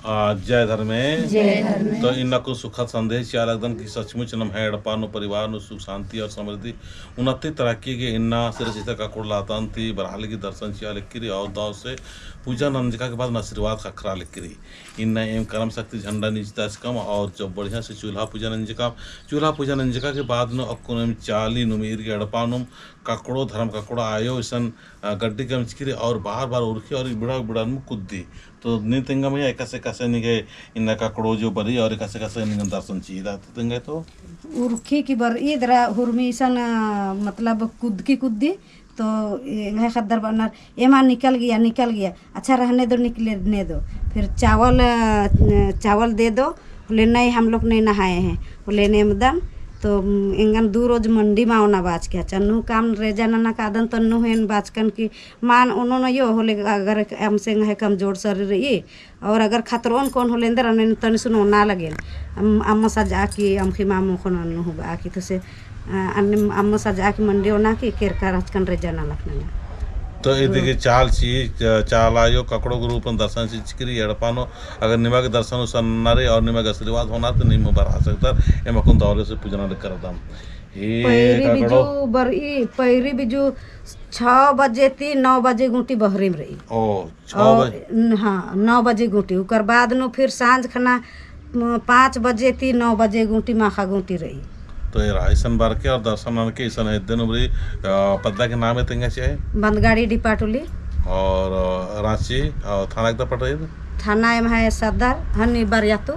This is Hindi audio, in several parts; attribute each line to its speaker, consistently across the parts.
Speaker 1: जय धर्मे
Speaker 2: जय धर्मे
Speaker 1: तो इनको सुखद संदेश चाल एकदम की सचमुच नम हेड़पा नु परिवार नु सुख शांति और समृद्धि उन्नति तरक्की के इन्ना सिरसित का कुड़लातन थी बरहाली की दर्शन चिया लिखरी और दाव से पूजा नंजिका के बाद आशीर्वाद खखरा लिखरी इन्ना एम कर्म शक्ति झंडा नीचता कम और जब बढ़िया से चूल्हा पूजा नंजिका के बाद नो अकुनम चाली नुमीर के अड़पा नुम ककड़ो धर्म ककड़ो आयो इसन गड्डी के मिचकिरी और बार बार उर्खी और बुढ़ा बुढ़ा कुद्दी तो नितिंगा में कैसे कैसे निगे इन ककड़ो जो बरी और कैसे कैसे निगन दर्शन चाहिए तिंगे तो
Speaker 2: उर्खी की बर इधर हुरमी सन मतलब कुद्दी तो यह खद्दर बनर एमा निकल गया अच्छा रहने दो निकलने दो फिर चावल दे दो बोले नहीं हम लोग नहीं नहाए हैं बोले नेमदन तो इंगन 2 रोज मंडी में आना बाज के चन्नू काम रे जाना कादन तन्नू हेन बाजकन की मान उन्होंने यो होले अगर हमसे है कमजोर शरीर ये और अगर खतरों कौन होले अंदर तन सुनो ना लगे अम्मा सजा की अमखी मामू को नन्नू होगा की तो से अम्मा सजा की मंडी होना की केरका राजकन रे जाना लगना
Speaker 1: तो ये चाल चाल आयो ककड़ो के रूप में दर्शन से चिकरी एड़पानो अगर निमा के दर्शन सन्नारे और निमा के आशीर्वाद होना तो निम बढ़ा सकता एम अकुन दौरे से पूजना करदाम
Speaker 2: पैरी बिजू 6 बजे थी 9 बजे गुटी बहरी में रही
Speaker 1: ओ 6 बजे
Speaker 2: हाँ 9 बजे गुटी उकर बाद नो फिर सांझ खाना 5 बजे थी 9 बजे गुटी माखा गुटी रही
Speaker 1: तो ऐसन बार के और दर्शन के ऐसा दिन उबरी पद्दा के नाम है तिंगा चाहिए
Speaker 2: बंदगाड़ी डिपाटुली
Speaker 1: और रांची और थाना एकदम पड़ रही
Speaker 2: थाना में है सदर हनी बरियातो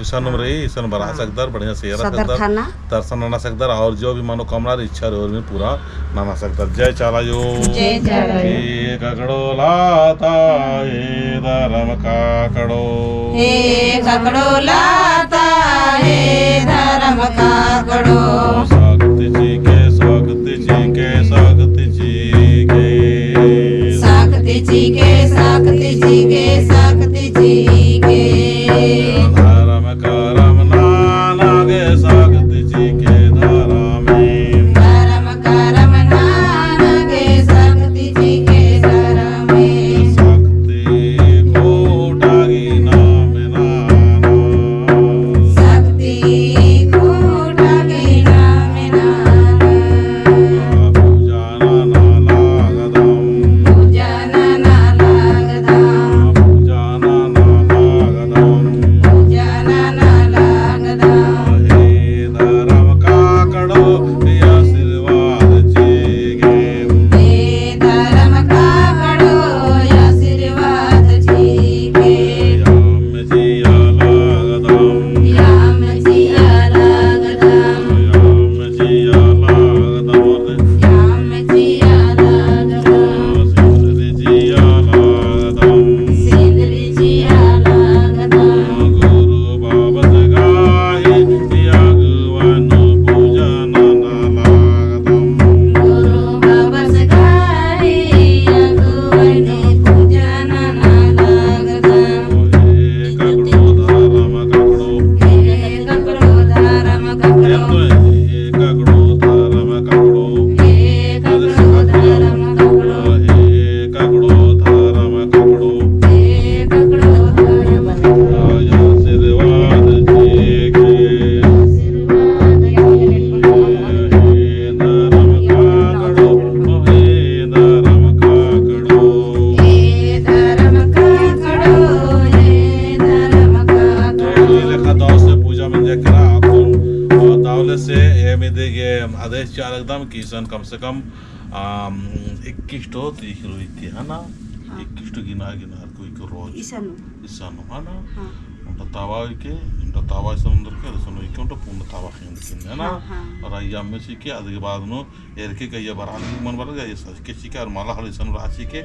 Speaker 1: ईसा नंबर ईसा बरा सकदर बढ़िया से
Speaker 2: सदर थाना
Speaker 1: दर्शन नाना सकदर और जो भी मनोकामना इच्छा रहे में पूरा नाना सकदर जय चाला यो
Speaker 2: जय
Speaker 1: ककड़ो लाता हे धर्म काकड़ो
Speaker 2: लाता हे धर्म काकड़ो
Speaker 1: शक्ति जी के शक्ति जी के शक्ति जी के
Speaker 2: शक्ति जी के शक्ति जी के शक्ति जी के
Speaker 1: धर्म करम नाना के शक्ति जी के धर्म
Speaker 2: नाना के शक्ति जी के धर्म
Speaker 1: शक्ति कोटागी नाम नाना
Speaker 2: शक्ति कोटागी नाम नाना
Speaker 1: पूजा नाना लागदम
Speaker 2: पूजा नाना लागदम
Speaker 1: पूजा नाना लागदम
Speaker 2: पूजा नाना लागदम
Speaker 1: हे धर्म काकड़ो हे आशीर्वाद जीगे
Speaker 2: हे धर्म काकड़ो आशीर्वाद जी के
Speaker 1: याम जिया लागदम
Speaker 2: याम जिया लागदम
Speaker 1: याम जिया लागदम
Speaker 2: याम जिया लागदम
Speaker 1: सिंदरी जिया लागदम
Speaker 2: सिंदरी जिया लागदम
Speaker 1: गुरु बाबत गाहे यागवानु पूजा नाना लागदम
Speaker 2: गुरु बाबा सगाई अगुवनी पूजा नाना लागदम
Speaker 1: हे ककड़ो धर्म ककड़ो
Speaker 2: हे ककड़ो धर्म ककड़ो
Speaker 1: हे ककड़ो धर्म ककड़ो
Speaker 2: हे ककड़ो धर्म ककड़ो
Speaker 1: हे ककड़ो धर्म ककड़ो
Speaker 2: हे ककड़ो धर्म ककड़ो
Speaker 1: आशीर्वाद जीगे
Speaker 2: आशीर्वाद
Speaker 1: हे धर्म काकड़ो हे धर्म काकड़ो
Speaker 2: हे धर्म काकड़ो हे धर्म काकड़ो
Speaker 1: ये लेखा दाव से पूजा में देखरा अकुन और दावले से ये में देगे आदेश चाल एकदम किसन कम से कम 21 तो तीख रही थी है ना 21 तो गिना कोई को रोज
Speaker 2: ईसानु
Speaker 1: इसानो है ना
Speaker 2: हाँ
Speaker 1: उनका तावा के उनका तावा समुद्र के रसनो के उनका पूर्ण तावा है ना
Speaker 2: हाँ।
Speaker 1: और आया में सी के आधे के बाद नो एर के कहिया बराली मन बन गया ये सच के सी के और माला हली सन राशि के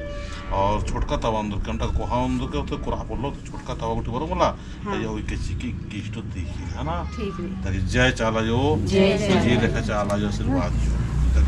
Speaker 1: और छोटका तावा अंदर के उनका कोहा अंदर के तो कुरा बोलो तो छोटका तावा उठी बरो मला या हुई के सी की किष्ट देखी है ना
Speaker 2: ठीक है
Speaker 1: ताकि जय चाला जो
Speaker 2: जय
Speaker 1: जी लेखा चाला जो आशीर्वाद जो